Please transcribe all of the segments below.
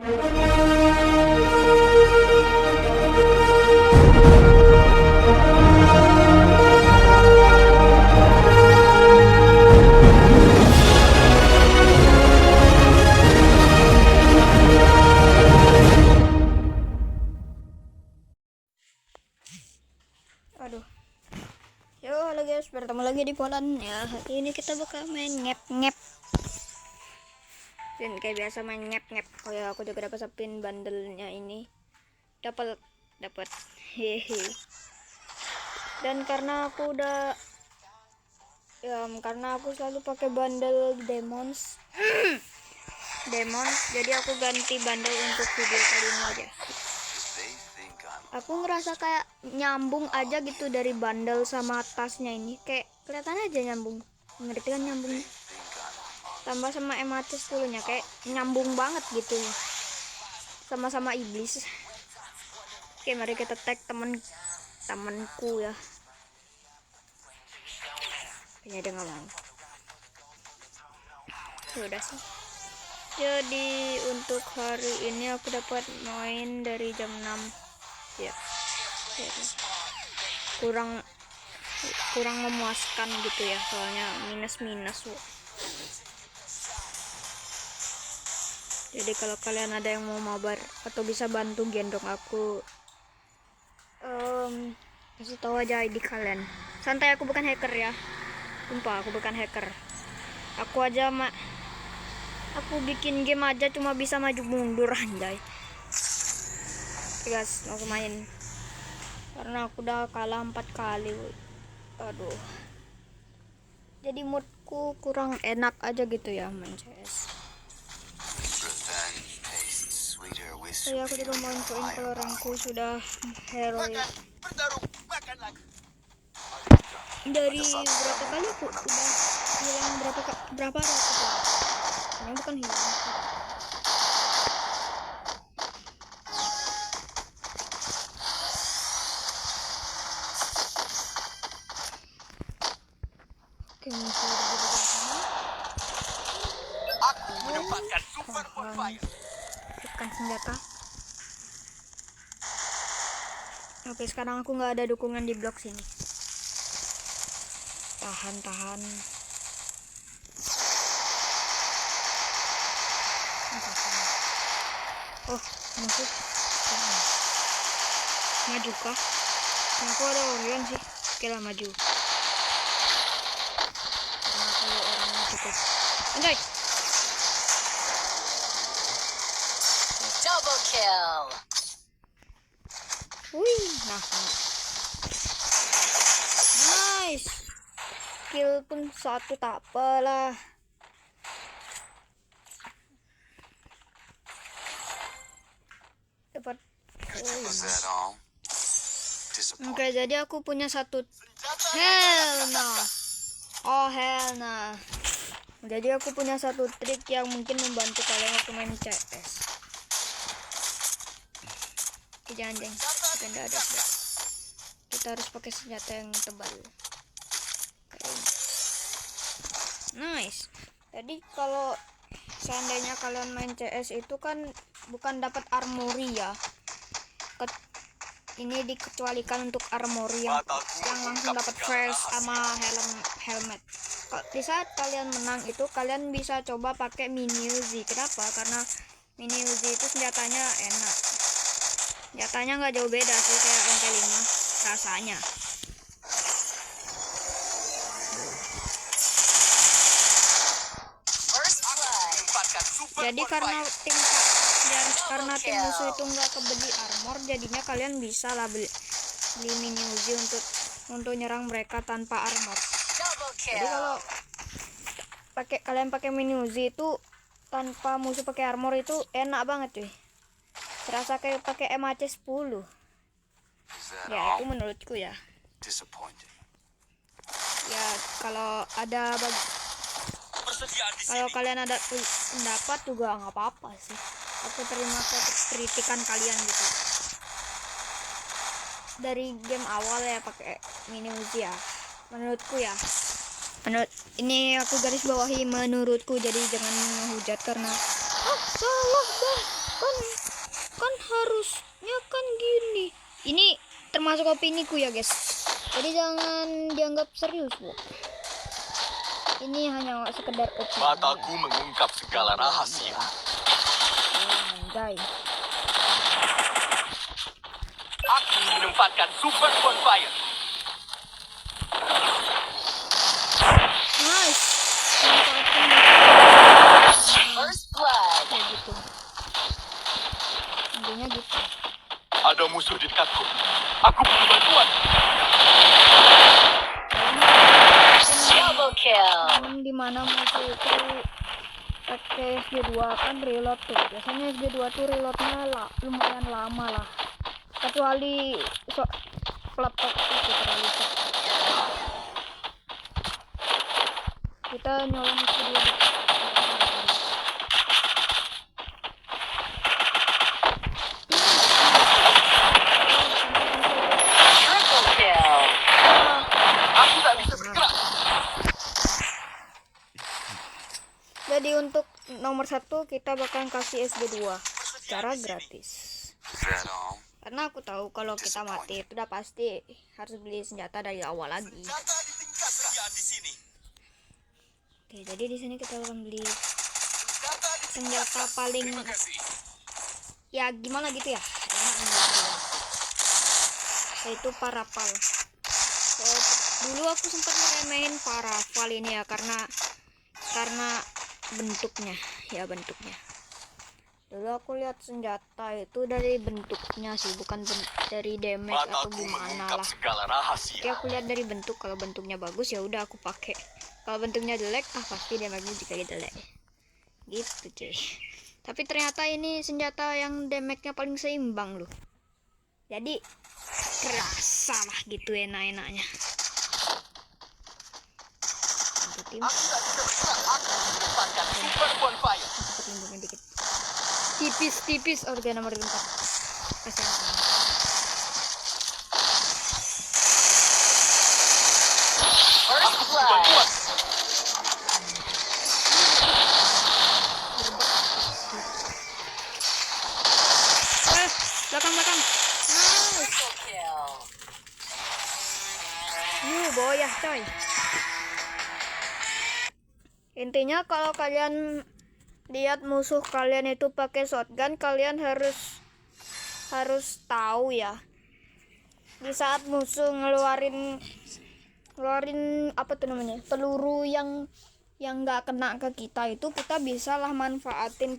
Aduh. Yo, halo guys, bertemu lagi di Polan ya. Hari ini kita bakal main ngep-ngep. Dan kayak biasa main ngep-ngep. Oh ya, aku juga dapat spin bandelnya ini. Dapat hehe. Dan karena aku udah karena aku selalu pakai bandel demons. Jadi aku ganti bandel untuk video kali ini aja. Aku ngerasa kayak nyambung aja gitu dari bandel sama tasnya ini, kayak kelihatannya aja nyambung, ngerti kan nyambungnya, tambah sama ematis dulunya kayak nyambung banget gitu, sama-sama iblis. Oke, mari kita tag temanku ya. Kayaknya dia nggak mau. Udah sih. Jadi untuk hari ini aku dapat main dari jam 6 ya. kurang memuaskan gitu ya, soalnya minus. Jadi kalau kalian ada yang mau mabar atau bisa bantu gendong aku, kasih tahu aja ID kalian. Santai, aku bukan hacker ya, sumpah aku bukan hacker. Aku bikin game aja cuma bisa maju mundur anjay. Oke guys, mau main karena aku udah kalah 4 kali. Aduh, jadi moodku kurang enak aja gitu ya main CS. Saya aku juga mau infoin kalau ranku sudah hero ya. Dari berapa kali aku udah hilang berapa ratus ya? Ini bukan hilang. Oke, aku menempatkan super bonfire. tekan senjata. Oke, sekarang aku nggak ada dukungan di blok sini. Tahan. Oh, musuh. Maju kah? Aku ada Orion sih. Oke lah, maju. Karena aku orangnya cukup. Anjay. Double kill. Wih, nice. Kill pun satu tak apalah. Dapat. Oke, jadi aku punya satu. Hell no. Jadi aku punya satu trik yang mungkin membantu kalian waktu main CS. Jangan kita nggak ada. Kita harus pakai senjata yang tebal. Nice. Jadi kalau seandainya kalian main CS itu kan bukan dapat armory ya. Ini dikecualikan untuk armory yang langsung dapat vest sama helmet. Di saat kalian menang itu kalian bisa coba pakai mini Uzi. Kenapa? Karena mini Uzi itu senjatanya enak. Senjatanya nggak jauh beda sih kayak MP5 rasanya. Jadi karena tim musuh itu nggak kebeli armor, jadinya kalian bisa lah beli mini Uzi untuk nyerang mereka tanpa armor. Jadi kalau kalian pakai mini Uzi itu tanpa musuh pakai armor itu enak banget cuy. Terasa kayak pakai MAC 10. Ya itu menurutku ya. Ya kalau kalian ada pendapat juga nggak apa-apa sih. Aku terima kritikan kalian gitu. Dari game awal ya pakai mini Uzi ya. Menurutku ya. Ini aku garis bawahi menurutku, jadi jangan menghujat karena salah kan termasuk opini ku ya guys. Jadi jangan dianggap serius, Bu. Ini hanya sekedar opini. Mataku mengungkap segala rahasia. Anjay. Aku menempatkan super bonfire. Nice. First blood. Kayak gitu. Intinya gitu. Ada musuh di dekatku. Aku butuh bantuan. Double kill. Di mana musuh itu pakai SG2 kan reload tuh. Biasanya SG2 tuh reloadnya lumayan lama lah. Kecuali peletok itu terlalu cepat. Kita nyolong itu dulu. Triple kill. Aku tak bisa bergerak. Jadi untuk nomor 1 kita bakal kasih SG2 secara gratis. Karena aku tahu kalau kita mati itu udah pasti harus beli senjata dari awal lagi. Senjata ditingkatkan di sini. Oke, jadi di sini kita akan beli Senjata senjata paling Terima kasih. ya gimana gitu ya, enak gitu ya. Yaitu parapal. Dulu aku sempat ngeremehin parapal ini ya karena bentuknya. Dulu aku lihat senjata itu dari bentuknya sih, bukan dari damage atau Mataku gimana mengungkap lah. segala rahasia. Oke, aku lihat dari bentuk, kalau bentuknya bagus ya udah aku pakai. Kalau bentuknya jelek, pasti damage-nya juga jelek. Gitu cuy. Tapi ternyata ini senjata yang damage-nya paling seimbang loh. Jadi kerasa lah gitu enak-enaknya. Satu tim. Aku tak bisa bergerak. Aku menempatkan super bonfire. Cepat lindungnya dikit. Tipis organ nomor 4. Kasihan. First blood. Belakang. Triple kill. Boyah coy. Intinya kalau kalian lihat musuh kalian itu pakai shotgun, kalian harus tahu ya. Di saat musuh ngeluarin apa tuh namanya? Peluru yang nggak kena ke kita itu, kita bisalah manfaatin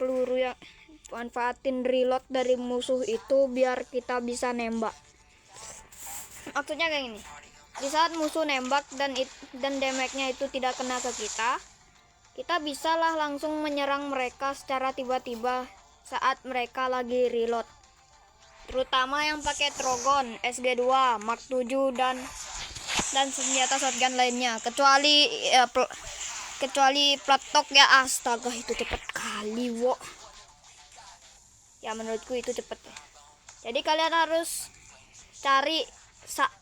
reload dari musuh itu biar kita bisa nembak. Maksudnya kayak gini. Di saat musuh nembak dan damage-nya itu tidak kena ke kita bisalah langsung menyerang mereka secara tiba-tiba saat mereka lagi reload. Terutama yang pakai Trogon, SG2, Mark 7 dan senjata shotgun lainnya. Kecuali Platok ya, astaga itu cepet kali, wo. Ya menurutku itu cepet ya. Jadi kalian harus cari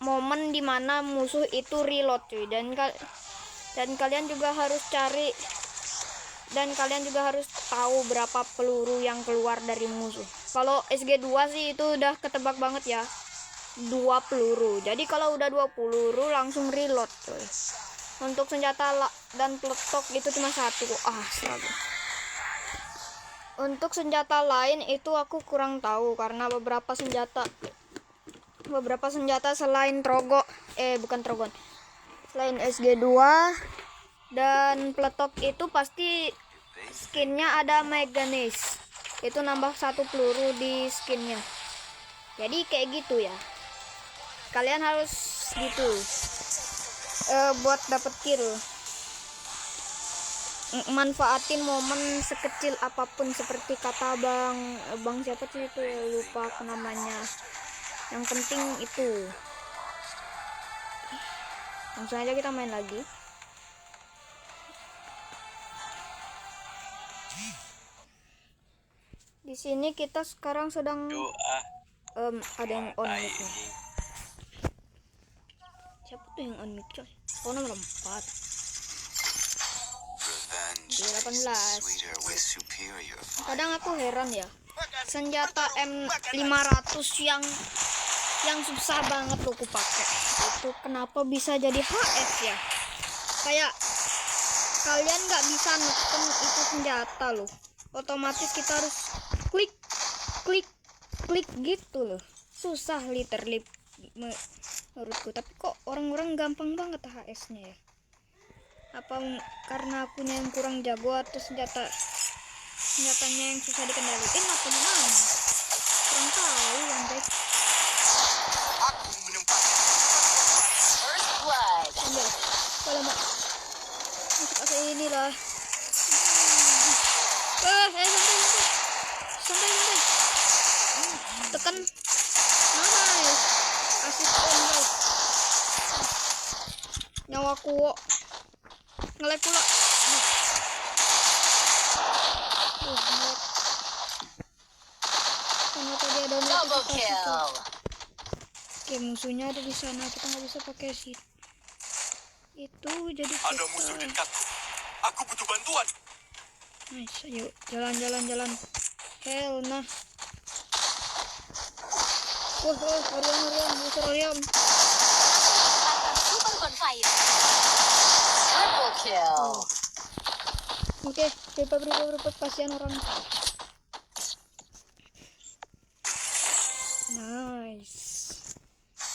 momen dimana musuh itu reload cuy, dan kalian juga harus tahu berapa peluru yang keluar dari musuh. Kalau SG2 sih itu udah ketebak banget ya, 2 peluru. Jadi kalau udah 2 peluru langsung reload cuy. Untuk senjata dan peletok itu cuma 1. Astaga. Untuk senjata lain itu aku kurang tahu karena beberapa senjata selain selain SG2 dan peletok itu pasti skinnya ada Meganis. Itu nambah 1 peluru di skinnya. Jadi kayak gitu ya. Kalian harus gitu buat dapet kill. Manfaatin momen sekecil apapun, seperti kata bang siapa sih itu ya, lupa aku namanya. Yang penting itu langsung aja kita main lagi. Di sini kita sekarang sedang ada yang on mic nih. Siapa tuh yang on mic coy? Oh, nomor 4 di 18. Kadang aku heran ya, senjata M500 yang susah banget loh aku pakai. Itu kenapa bisa jadi HS ya? Kayak kalian nggak bisa neken itu senjata loh. Otomatis kita harus klik klik klik gitu loh. Susah literally menurutku. Tapi kok orang-orang gampang banget HS-nya ya? Apa karena akunya yang kurang jago atau senjatanya yang susah dikendalikan apa gimana? Kurang tahu yang guys. Aku menempatkan First blood. Ambil. Kalau mau masuk ke ini lah. Santai. Tekan. Nice. Asisten guys. Nyawaku ngelek pula. Ngelek. Karena tadi ada Double notifikasi kill. tuh. Oke, musuhnya ada di sana. Kita nggak bisa pakai sih. Itu jadi ada musuh di dekatku. Aku butuh bantuan. Nice, ayo jalan. Hell nah. Harian, musuh harian. Super bonfire. Triple kill. Oke, berapa kasihan orang. Nice.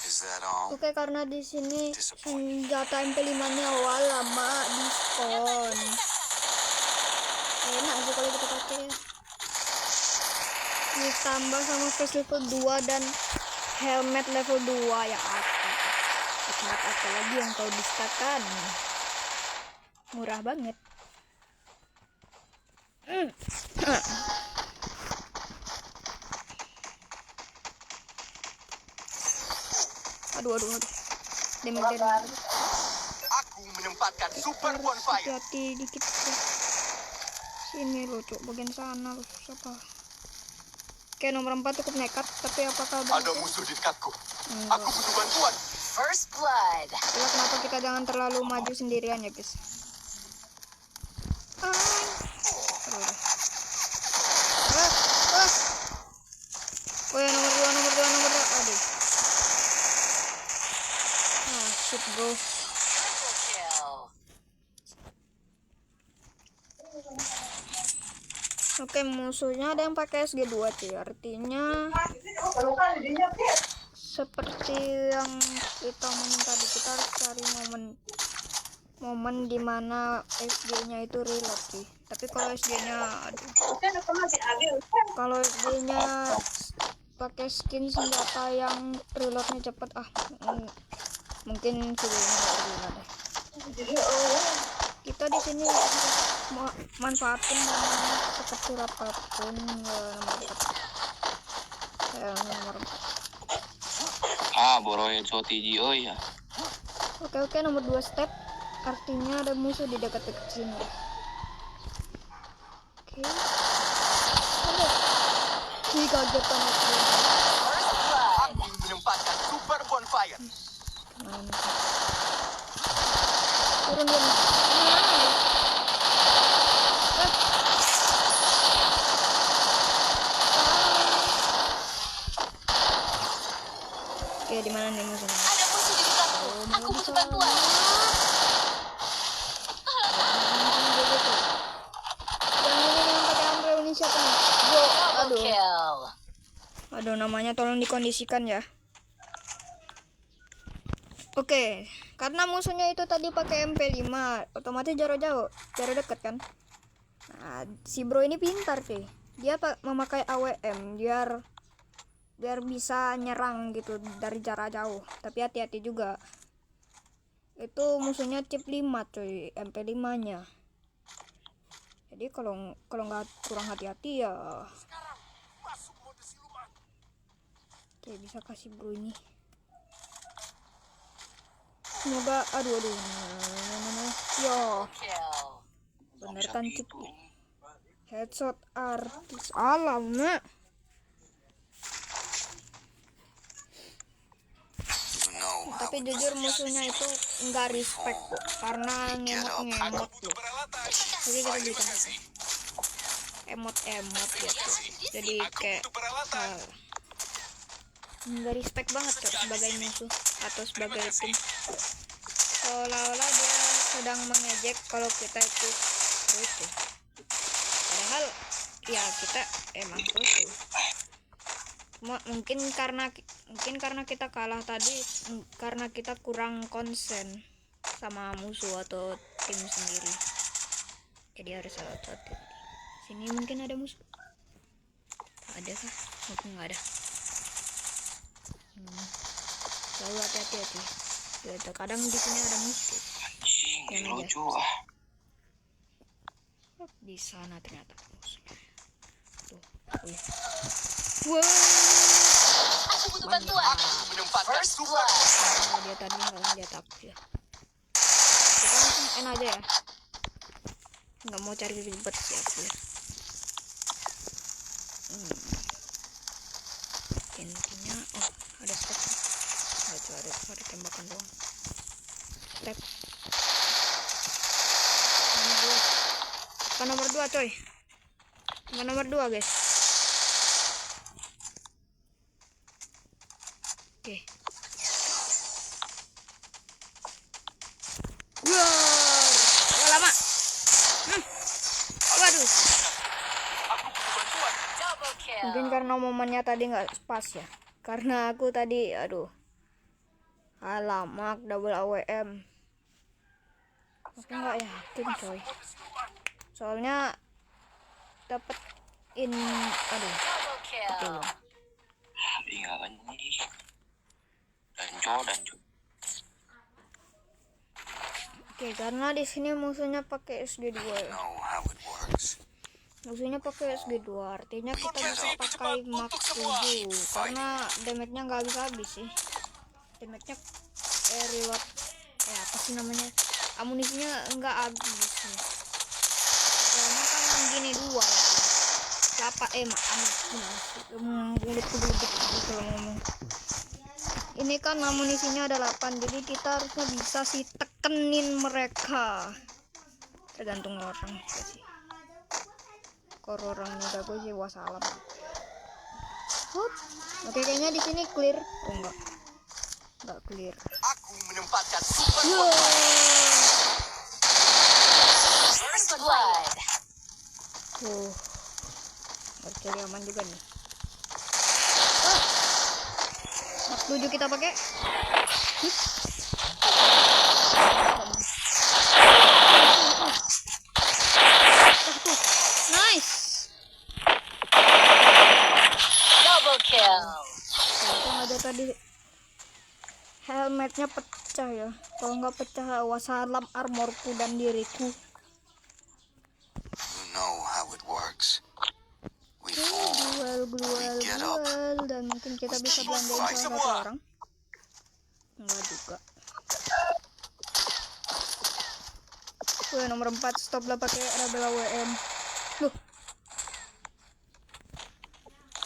Is that all? Oke, karena di sini senjata MP5-nya lama diskon. Enak sih kalau kita pakai ya. Ditambah sama face level 2 dan helmet level 2 ya apa lagi yang kau bisakan. Murah banget. Aduh. Damage. Aku menempatkan super bonfire. Hati-hati dikit ya. Sini lo cok, bagian sana lo siapa? Oke, nomor 4 cukup nekat, tapi apakah Ada musuh di dekatku. Aku butuh bantuan. First blood. Itulah kenapa kita jangan terlalu maju sendirian ya guys. Oh ya, nomor 2. Aduh. Shit bro. Triple kill. Oke, musuhnya ada yang pakai SG2 sih. Artinya seperti yang kita omongin tadi, kita harus cari momen dimana SG-nya itu reload sih. Tapi kalau SG-nya pakai skin senjata yang reloadnya cepet, mungkin videonya nggak reload deh. Kita di sini manfaatin namanya sekecil apapun nomor 4. Boroy Choti oi ya. Oke, nomor 2 step. Artinya ada musuh di dekat-dekat sini. Oke. Ini kaget banget. First blood. Aku menempatkan super bonfire. Kemana? Turun dia. Oke, di mana nih musuhnya? Ada musuh di dekatku. Aku butuh bantuan. Yang ini yang pakai Umbrella ini siapa nih? Double kill. Aduh, namanya tolong dikondisikan ya. Oke, karena musuhnya itu tadi pakai MP5, otomatis jarak dekat kan. Nah, si bro ini pintar sih. Dia memakai AWM biar bisa nyerang gitu dari jarak jauh. Tapi hati-hati juga. Itu musuhnya chip 5 cuy, MP5-nya. Jadi kalau nggak kurang hati-hati ya. Oke, bisa kasih bro ini. Semoga aduh. Yo, Kill. bener kan chip. Headshot artis alam nak. Tapi jujur musuhnya itu nggak respect karena ngemot loh. Jadi kita belikan emot gitu. Jadi kayak nggak respect banget Cok sebagai musuh atau sebagai tim. Seolah-olah dia sedang mengejek kalau kita itu rusuh. Padahal ya kita emang rusuh. Mungkin karena kita kalah tadi karena kita kurang konsen sama musuh atau tim sendiri. Jadi harus hati-hati. Sini mungkin ada musuh. Ada kah? Mungkin nggak ada. Selalu hati-hati. Kadang di sini ada musuh. Yang lucu ah. Di sana ternyata musuhnya. Tuh. Wow. Aku butuh bantuan. Menempatkan First super blood. Dia tadi nggak ngeliat aku ya. Kita langsung end aja ya. Nggak mau cari ribet sih aku ya. Intinya ada step. Nggak cuma ada tembakan doang. Step. Nomor 2 coy. Nomor 2 guys. Oke. Wow. Lama. Waduh. Double kill. Mungkin karena momennya tadi nggak pas ya. Karena aku tadi, alamak double AWM. Aku nggak yakin coy. Soalnya dapat Double kill. Iya kan ini danjo. Oke, karena di sini musuhnya pakai SG2 ya. Know how it works. Musuhnya pakai SG2, artinya kita bisa pakai Mark 7 karena damage-nya nggak habis sih. Damage-nya reload apa sih namanya? Amunisinya nggak habis sih. Soalnya kan gini 2 ya. Siapa mulut kalau ngomong. Ini kan amunisinya ada 8, jadi kita harusnya bisa sih tekenin mereka. Tergantung orang sih. Kalau orang jago sih wassalam. Oke, kayaknya di sini clear. Oh enggak clear. Aku menempatkan super First blood. Harus cari aman juga nih. Mark 7 kita pakai. Nice. Double kill. Untung aja tadi helmetnya pecah ya. Kalau nggak pecah, wassalam armorku dan diriku. You know how it works. We fall. Duel dan mungkin kita bisa belanjain salah satu orang. Enggak juga. Nomor 4 stop lah pakai double AWM. Loh.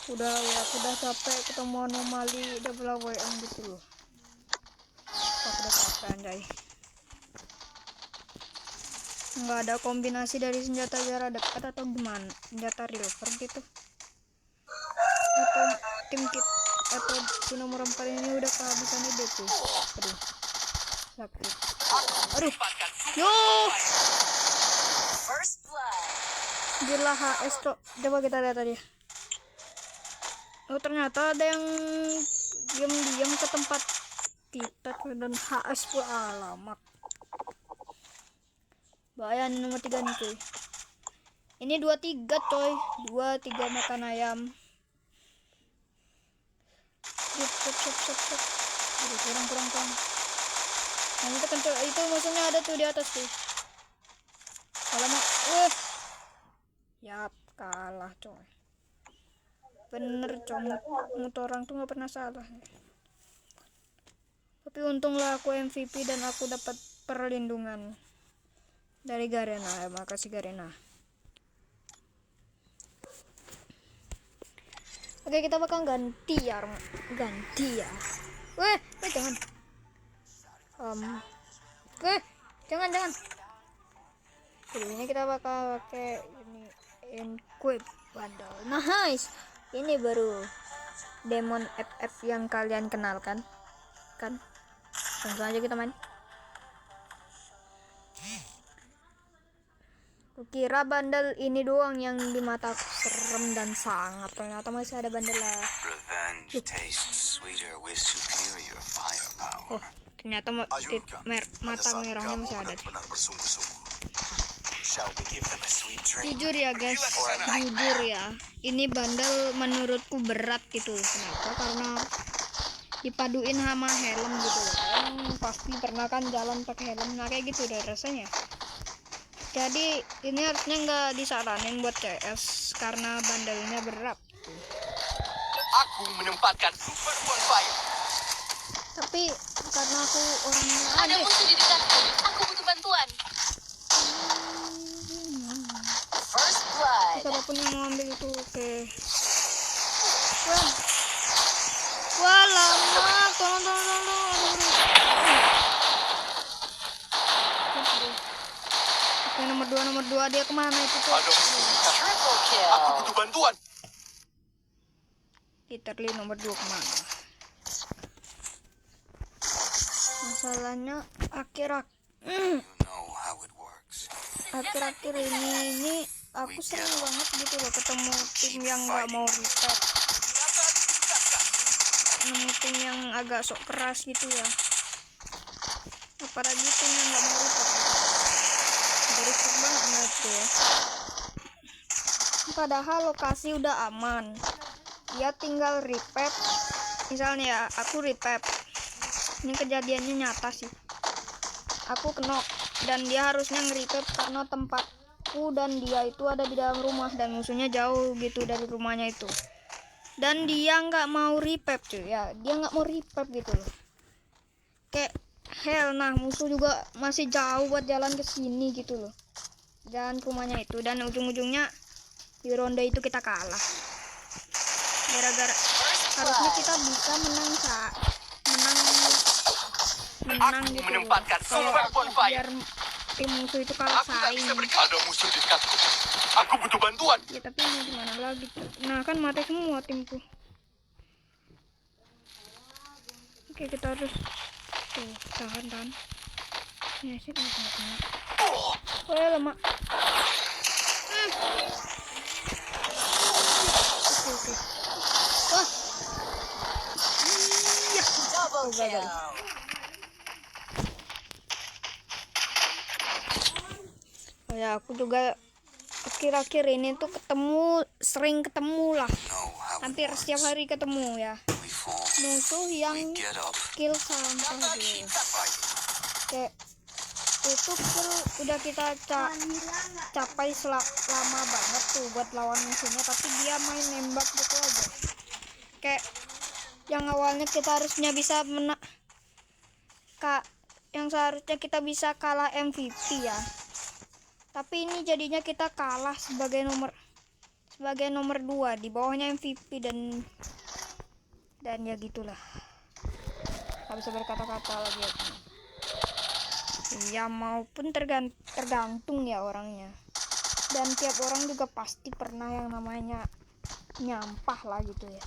Aku udah capek ketemu anomali double AWM gitu loh. Aku udah capek anjay. Nggak ada kombinasi dari senjata jarak dekat atau gimana? Senjata revolver gitu. Atau tim kit atau si nomor 4 ini udah kehabisan ide tuh. Aduh. Sakit. Aduh. Yo. First blood. Gila HS cok. Coba kita lihat tadi. Oh, ternyata ada yang diam-diam ke tempat kita dan HS pun alamak. Bahaya nih nomor 3 nih cuy. Ini 23 coy. 23 makan ayam. Cep. Aduh, kurang. Nah, itu kan itu musuhnya ada tuh di atas tuh. Alamak. Yap, kalah coy. Bener coy, motor orang tuh nggak pernah salah. Tapi untunglah aku MVP dan aku dapat perlindungan dari Garena. Makasih Garena. Oke, kita bakal ganti ya. Jangan. Jangan. Jadi ini kita bakal pakai ini equip bundle. Nice. Ini baru demon FF yang kalian kenal kan? Langsung aja kita main. Kukira bandel ini doang yang di mataku serem dan sangat, ternyata masih ada bandel lah. Revenge tastes sweeter with superior firepower. Oh, ternyata mata merahnya masih ada. Shall we give them a sweet drink? Jujur ya guys, jujur ya, ini bandel menurutku berat gitu. Kenapa? Karena dipaduin sama helm gitu. Kalian pasti pernah kan jalan pakai helm, nah kayak gitu deh rasanya. Jadi ini harusnya nggak disaranin buat CS karena bandelnya berat. Aku menempatkan super bonfire. Tapi karena aku orangnya Ada musuh di dekatku. Aku butuh bantuan. First blood. siapapun yang mau ambil itu oke. Wah lama, tolong. Oke, nomor dua dia kemana itu tuh? Ada musuh di dekatku. Triple Aku kill. butuh bantuan. Literally nomor 2 kemana? Masalahnya You know how it works. akhir-akhir ini aku sering banget gitu loh ketemu tim yang nggak mau reset, nemu tim yang agak sok keras gitu ya, apalagi tim yang nggak mau reset. Dari banget gitu ya. Padahal lokasi udah aman, dia tinggal repair. Misalnya ya aku repair, ini kejadiannya nyata sih, aku kena dan dia harusnya nge-repair karena tempatku dan dia itu ada di dalam rumah dan musuhnya jauh gitu dari rumahnya itu, dan dia nggak mau repair cuy ya, dia nggak mau repair gitu loh, kayak hell. Nah musuh juga masih jauh buat jalan ke sini gitu loh, jalan ke rumahnya itu, dan ujung-ujungnya di ronde itu kita kalah gara-gara harusnya kita bisa menang Aku gitu menempatkan kalau super bonfire. biar tim musuh itu kalah Aku tak saing bisa berkata. Ada musuh di dekatku. Aku butuh bantuan. ya, tapi mau gimana lagi. Nah kan mati semua timku. Oke kita harus tuh tahan ya sih. Wah lemah. Oke. Wah. Iya. Double kill. Oh ya aku juga akhir-akhir ini tuh sering ketemu lah, Know how it hampir works. setiap hari ketemu ya, We fall. musuh yang We get up. kill sampah gitu. Fight. Kayak itu kill udah kita capai lama banget tuh buat lawan musuhnya, tapi dia main nembak gitu aja. Kayak yang awalnya kita harusnya bisa yang seharusnya kita bisa kalah MVP ya, tapi ini jadinya kita kalah sebagai nomor 2 di bawahnya MVP dan ya gitulah, nggak bisa berkata-kata lagi ya, maupun tergantung ya orangnya, dan tiap orang juga pasti pernah yang namanya nyampah lah gitu ya.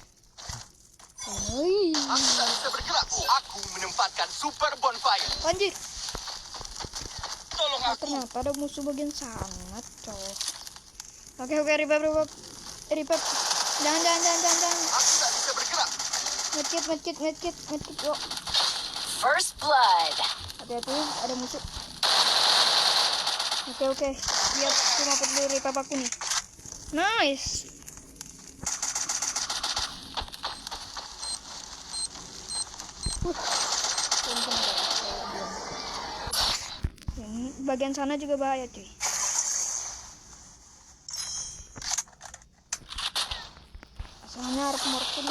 Aku tak bisa bergerak. Aku menempatkan super bonfire. Anjir, Tolong aku. ternyata ada musuh bagian sana coy. Oke revive. Jangan. Aku tak bisa bergerak. Ngekit yuk. First blood. Hati-hati, ada musuh. Oke. Lihat cuma perlu revive aku nih. Nice. Bagian sana juga bahaya cuy. Soalnya harus morphin.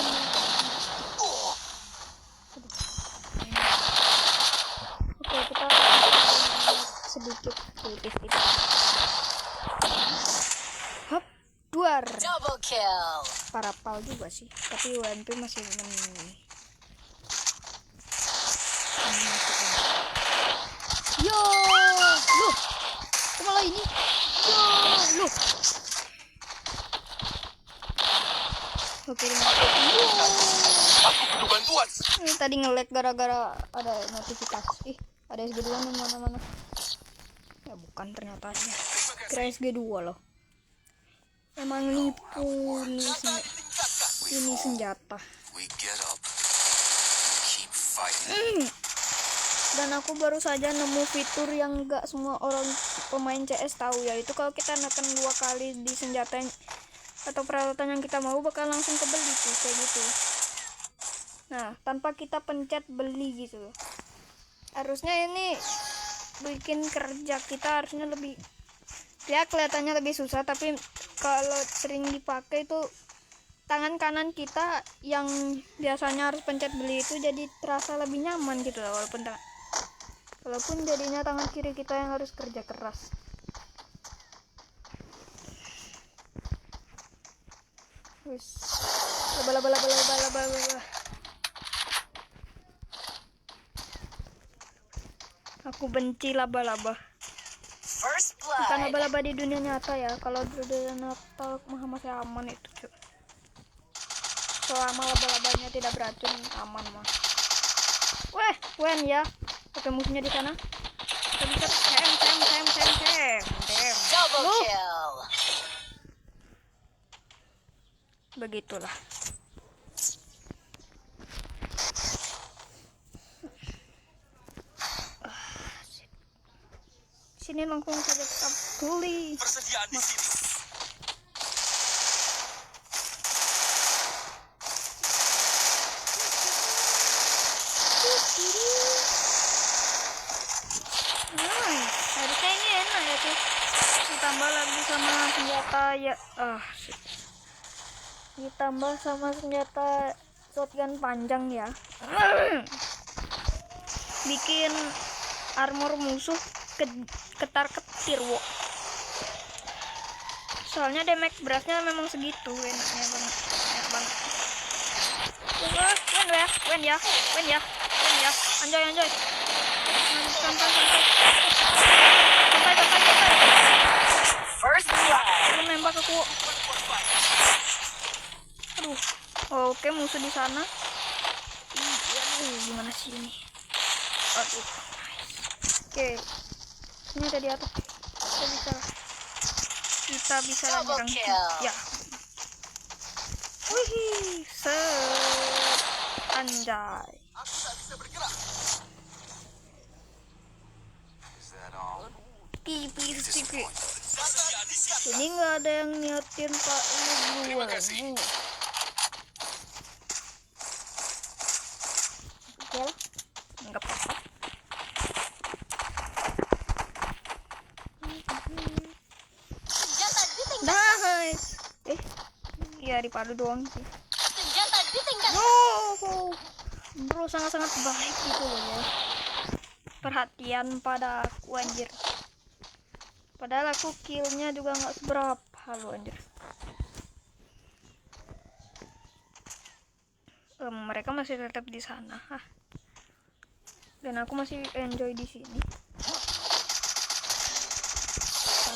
Oke kita sedikit. Hop, duar. Double kill. Parapal juga sih, tapi UMP masih ini. Yo, loh, malah ini. Yo, loh. Oke, Aku butuh bantuan. ini tadi nge-lag gara-gara ada notifikasi. Ih, ada SG2 nih mana-mana. Ya bukan ternyata ya. Kira SG2 loh. Emang nipu nih ini senjata. We get up. Keep fighting. Dan aku baru saja nemu fitur yang gak semua orang pemain CS tahu, yaitu kalau kita neken 2 kali di senjata atau peralatan yang kita mau bakal langsung kebeli tuh kayak gitu. Nah, tanpa kita pencet beli gitu. Harusnya ini bikin kerja kita harusnya lebih ya kelihatannya lebih susah, tapi kalau sering dipakai itu tangan kanan kita yang biasanya harus pencet beli itu jadi terasa lebih nyaman gitu loh, walaupun jadinya tangan kiri kita yang harus kerja keras. Wis, bala. Aku benci laba-laba. First Bukan blood. laba-laba di dunia nyata ya. Kalau di dunia nyata masih aman itu, cuy. Selama laba-labanya tidak beracun, aman mah. Weh, Wen ya. Oke, musuhnya di sana. Kita bisa tem. Double Loh. kill. Begitulah. Sini langsung saja kita beli. Persediaan di sini. Harusnya ini enak ya sih. Ditambah lagi sama senjata ya. Ditambah sama senjata shotgun panjang ya. Bikin armor musuh ketar-ketir, wo. Soalnya damage berasnya memang segitu, enaknya banget. Enak banget. Wen ya. Anjay. Santai. First blood. Lu nembak aku. Aduh. Oke, musuh di sana. Gimana sih ini? Aduh. Oke. Ini ada di atas. Kita bisa Double nyerang. kill. Ya. Wih, anjay. Aku tak bisa bergerak. Is that all? Tipis. Persediaan di sini. Ini nggak ada yang niatin Pak lu. Terima kasih. Oke lah. Nggak apa-apa. Senjata ditingkat. Nice. Ya dipadu doang sih. Senjata ditingkat. Wow. Bro sangat-sangat baik gitu loh ya. Perhatian pada aku anjir. Padahal aku killnya juga nggak seberapa lo anjir. Mereka masih tetap di sana. Dan aku masih enjoy di sini.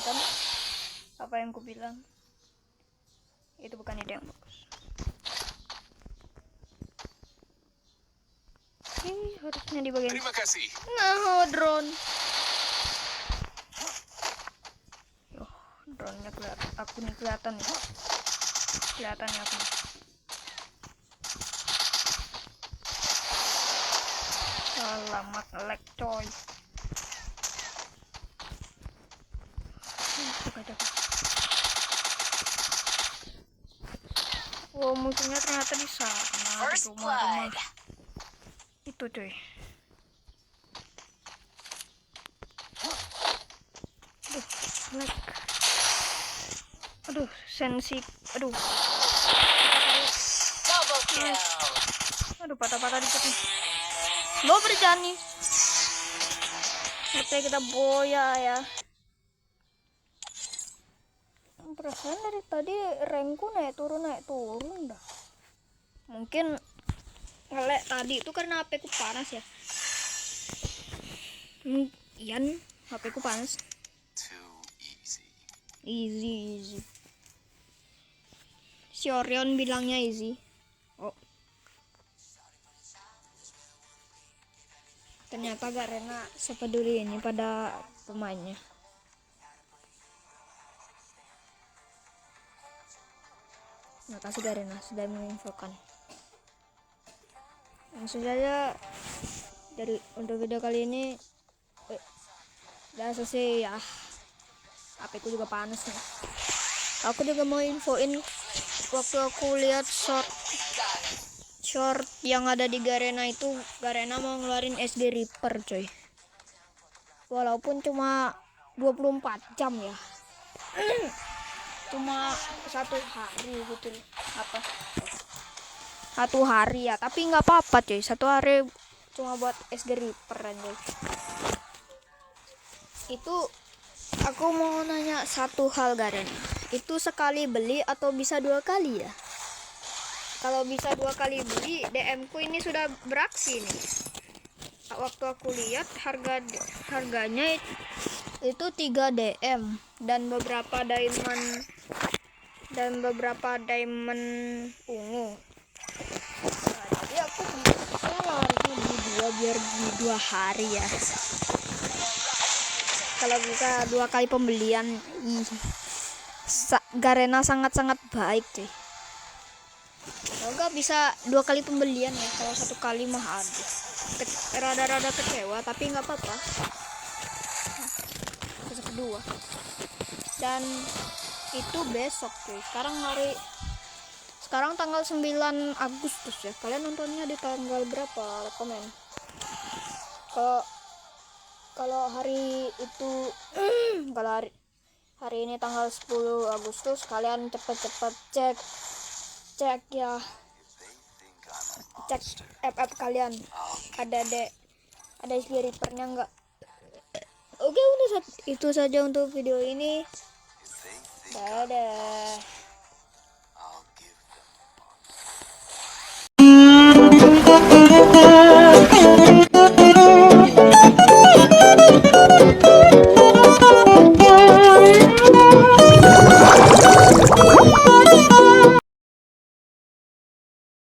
Kan apa yang ku bilang? Itu bukan ide yang bagus. Harusnya di bagian. Terima kasih. Nah, drone. Drone-nya kelihatan. Aku nih kelihatan nih. Kelihatannya aku nih. Alamak, lag coy. Jaga. Oh, musuhnya ternyata di sana, di First rumah-rumah. blood. Itu cuy. Lag. Aduh, sensi. Aduh. Double kill. Aduh, patah-patah dikit nih. Lo berjani. Oke, kita boya ya. Perasaan dari tadi rankku naik turun dah. Mungkin ngelek tadi itu karena HP ku panas ya. Ian, HP ku panas. Too easy. Easy. Si Orion bilangnya easy. Oh. Ternyata Garena sepeduli ini pada pemainnya. Makasih Garena sudah menginfokan. Langsung saja untuk video kali ini udah selesai ya. HP ku juga panas nih. Aku juga mau infoin waktu aku lihat short yang ada di Garena itu, Garena mau ngeluarin SD Reaper coy. Walaupun cuma 24 jam ya. Cuma 1 hari gitu. Satu hari ya, tapi nggak apa-apa coy. 1 hari cuma buat SD Reaper aja. Itu aku mau nanya satu hal Garena. Itu sekali beli atau bisa 2 kali ya? Kalau bisa 2 kali beli, DM ku ini sudah beraksi nih. Waktu aku lihat harganya itu 3 DM dan beberapa diamond ungu. Nah, jadi aku harusnya beli 2 biar di 2 hari ya. Kalau bisa 2 kali pembelian, Garena sangat-sangat baik cuy. Semoga bisa 2 kali pembelian ya. Kalau 1 kali mah habis. Rada-rada kecewa tapi nggak apa-apa. Fase kedua. Dan itu besok cuy. Sekarang tanggal 9 Agustus ya. Kalian nontonnya di tanggal berapa? Komen. Kalau hari itu kalau hari ini tanggal 10 Agustus, kalian cepet-cepet cek ya, cek FF kalian ada SD Reaper-nya enggak. Oke, udah itu saja untuk video ini. Dadah.